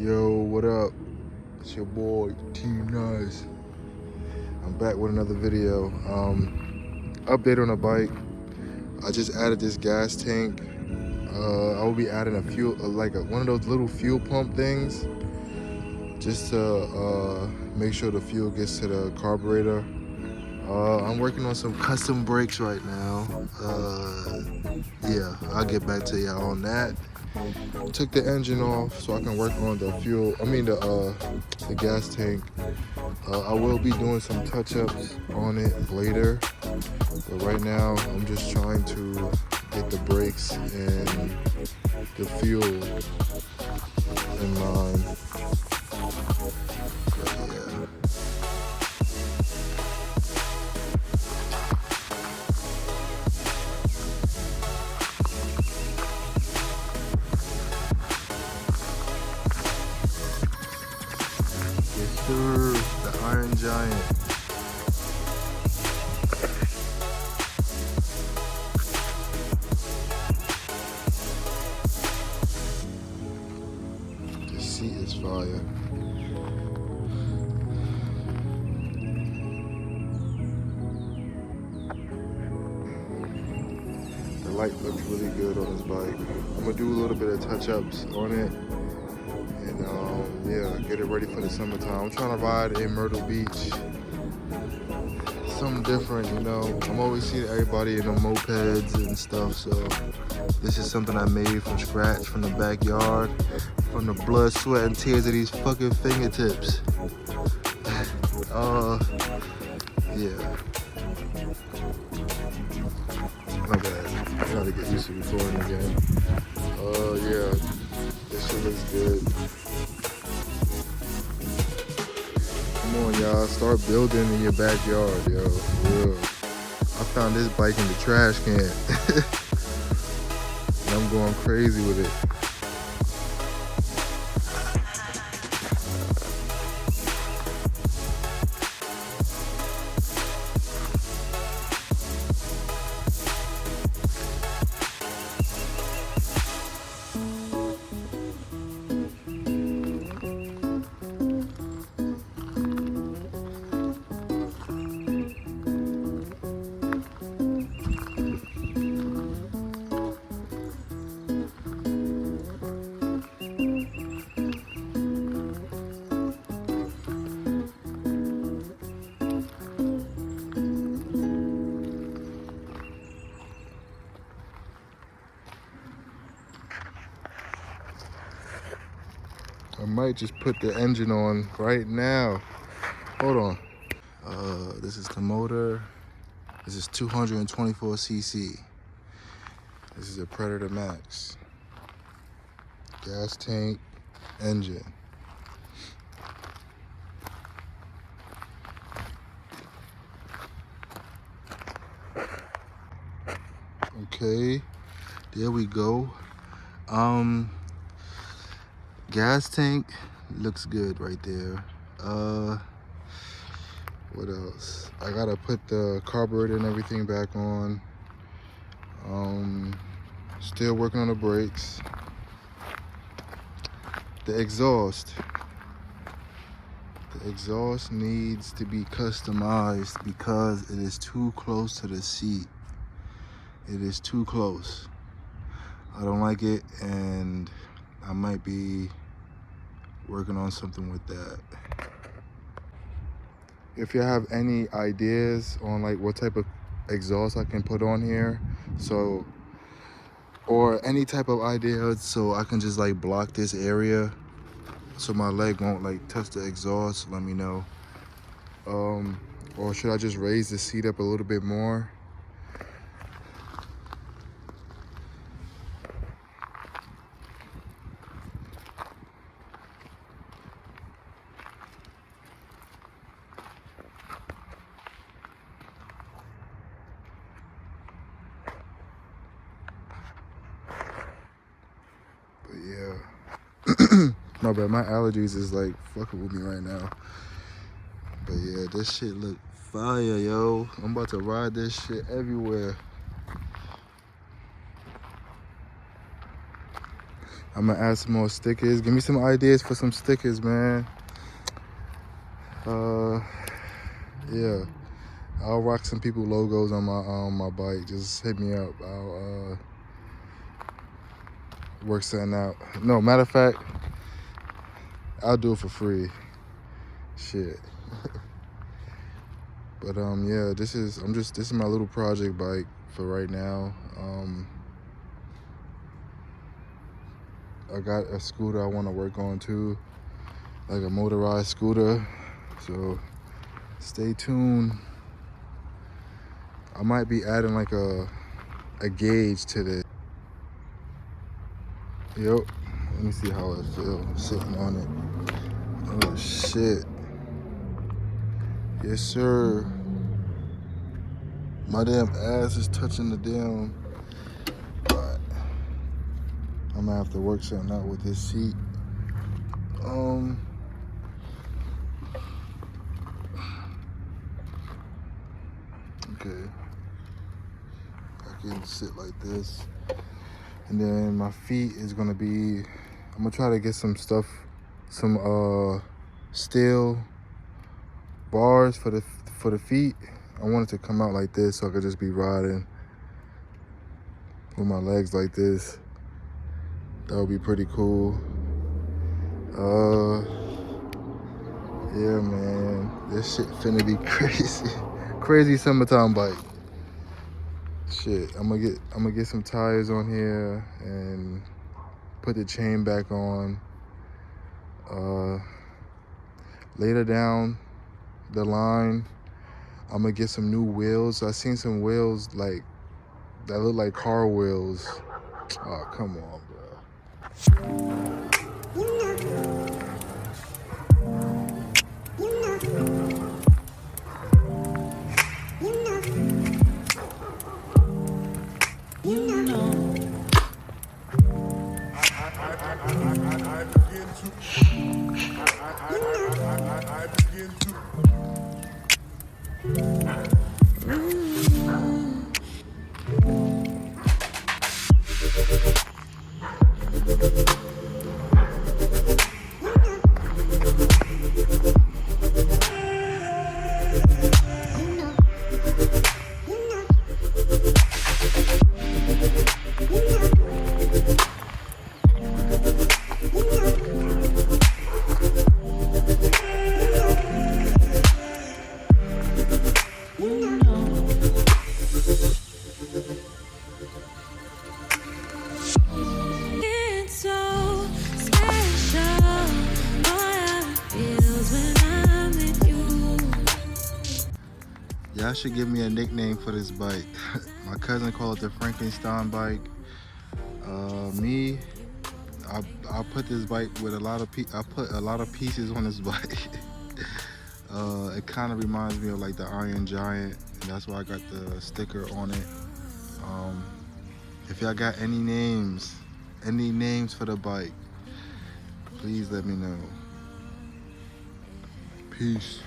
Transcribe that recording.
Yo, what up? It's your boy, Team Nice. I'm back with another video. Update on the bike. I just added this gas tank. I will be adding a fuel, one of those little fuel pump things, just to make sure the fuel gets to the carburetor. I'm working on some custom brakes right now. Yeah, I'll get back to y'all on that. Took the engine off so I can work on the the gas tank. I will be doing some touch-ups on it later, but right now I'm just trying to get the brakes and the fuel in line. But yeah. Yes, sir. The Iron Giant. The seat is fire. The light looks really good on this bike. I'm gonna do a little bit of touch-ups on it, and yeah, get it ready for the summertime. I'm trying to ride in Myrtle Beach. Something different, you know. I'm always seeing everybody in the mopeds and stuff, so this is something I made from scratch, from the backyard, from the blood, sweat, and tears of these fucking fingertips. Yeah. My bad. I gotta get used to recording again. Yeah. This shit looks good. Come on, y'all. Start building in your backyard, yo. For real. I found this bike in the trash can. And I'm going crazy with it. I might just put the engine on right now. Hold on. This is the motor. This is 224 cc. This is a Predator Max. Gas tank, engine. Okay, there we go. Gas tank looks good right there. What else? I gotta put the carburetor and everything back on. Still working on the brakes. The exhaust needs to be customized because it is too close to the seat. It is too close. I don't like it, and I might be working on something with that. If you have any ideas on like what type of exhaust I can put on here, or any type of idea so I can just like block this area so my leg won't like touch the exhaust, let me know. Or should I just raise the seat up a little bit more? But yeah. My bad, my allergies is like fucking with me right now. But yeah, this shit look fire, yo. I'm about to ride this shit everywhere. I'm gonna add some more stickers. Give me some ideas for some stickers, man. Yeah, I'll rock some people logos on my bike. Just hit me up. I'll work something out. No, matter of fact, I'll do it for free. Shit. But yeah, this is my little project bike for right now. I got a scooter I want to work on too, like a motorized scooter. So stay tuned. I might be adding like a gauge to this. Yep. Let me see how it feels sitting on it. Oh shit. Yes sir. My damn ass is touching the damn. Alright. I'm gonna have to work something out with this seat. Okay. I can sit like this. And then my feet is gonna be, I'm gonna try to get some stuff, some steel bars for the feet. I want it to come out like this so I could just be riding with my legs like this. That would be pretty cool. Yeah, man, this shit finna be crazy. Crazy summertime bike. Shit, I'm gonna get some tires on here and put the chain back on. Later down the line, I'm gonna get some new wheels. I seen some wheels like that look like car wheels. Oh, come on, bro. Y'all should give me a nickname for this bike. My cousin called it the Frankenstein bike. Me, I put this bike with a lot of I put a lot of pieces on this bike. It kind of reminds me of like the Iron Giant, and that's why I got the sticker on it. If y'all got any names for the bike, please let me know. Peace.